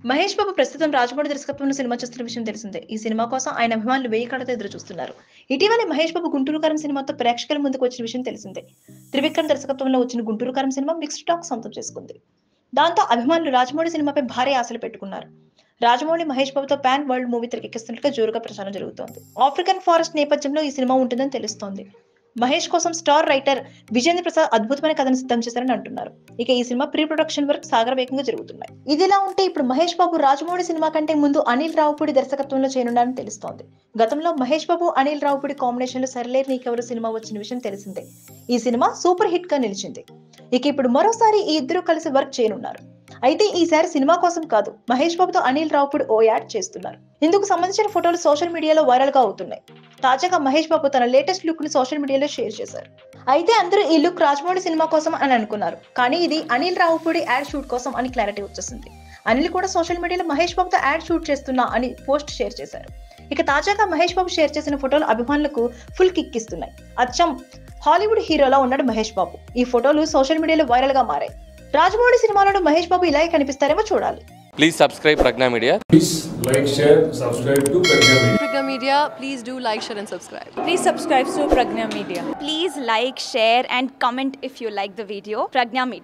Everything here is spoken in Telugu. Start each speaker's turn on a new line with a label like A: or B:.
A: మహేష్ బాబు ప్రస్తుతం రాజమౌళి దర్శకత్వంలో సినిమా చేస్తున్న విషయం తెలిసిందే. ఈ సినిమా కోసం ఆయన అభిమానులు వేయి కళ్ళతో ఎదురు చూస్తున్నారు. ఇటీవలే మహేష్ బాబు గుంటూరు కారం సినిమాతో ప్రేక్షకుల ముందుకు వచ్చిన విషయం తెలిసిందే. త్రివిక్రమ్ దర్శకత్వంలో వచ్చిన గుంటూరు కారం సినిమా మిక్స్డ్ టాక్ సొంతం చేసుకుంది. దాంతో అభిమానులు రాజమౌళి సినిమాపై భారీ ఆశలు పెట్టుకున్నారు. రాజమౌళి మహేష్ బాబుతో పాన్ వరల్డ్ మూవీ తెరకెక్కిస్తున్నట్లుగా జోరుగా ప్రచారం జరుగుతోంది. ఆఫ్రికన్ ఫారెస్ట్ నేపథ్యంలో ఈ సినిమా ఉంటుందని తెలుస్తోంది. మహేష్ కోసం స్టార్ రైటర్ విజేంద్ర ప్రసాద్ అద్భుతమైన కథను సిద్ధం చేశారని అంటున్నారు. ఇక ఈ సినిమా ప్రీ ప్రొడక్షన్ వర్క్ సాగర వేగంగా జరుగుతున్నాయి. ఇదిలా ఉంటే ఇప్పుడు మహేష్ బాబు రాజమౌళి సినిమా కంటే ముందు అనిల్ రావుపూడి దర్శకత్వంలో చేయనున్నారని తెలుస్తోంది. గతంలో మహేష్ బాబు అనిల్ రావుపూడి కాంబినేషన్ లో సరిలేరు నీకెవరు సినిమా వచ్చిన విషయం తెలిసిందే. ఈ సినిమా సూపర్ హిట్ గా నిలిచింది. ఇక ఇప్పుడు మరోసారి ఈ ఇద్దరు కలిసి వర్క్ చేయనున్నారు. అయితే ఈసారి సినిమా కోసం కాదు, మహేష్ బాబుతో అనిల్ రావుపూడి ఓ యాడ్ చేస్తున్నారు. ఇందుకు సంబంధించిన ఫోటోలు సోషల్ మీడియాలో వైరల్ గా అవుతున్నాయి. తాజాగా మహేష్ బాబు తన లేటెస్ట్ లుక్ ని సోషల్ మీడియాలో షేర్ చేశారు. అయితే అందరూ ఈ లుక్ రాజమౌళి సినిమా కోసం అని అనుకున్నారు. కానీ ఇది అనిల్ రావుపూడి యాడ్ షూట్ కోసం అని క్లారిటీ వచ్చేసింది. అనిల్ కూడా సోషల్ మీడియాలో మహేష్ బాబుతో యాడ్ షూట్ చేస్తున్నా అని పోస్ట్ షేర్ చేశారు. ఇక తాజాగా మహేష్ బాబు షేర్ చేసిన ఫోటోలు అభిమానులకు ఫుల్ కిక్ ఇస్తున్నాయి. అచ్చం హాలీవుడ్ హీరోలా ఉన్నాడు మహేష్ బాబు. ఈ ఫోటోలు సోషల్ మీడియాలో వైరల్ గా మారాయి. రాజమౌళి సినిమాలో మహేష్ బాబు ఇలాగే కనిపిస్తారేమో చూడాలి.
B: Please subscribe Pragna Media.
C: Please like, share, subscribe to Pragna Media.
D: Pragna Media, please do like, share and subscribe.
E: Please subscribe to Pragna Media.
F: Please like, share and comment if you like the video. Pragna Media.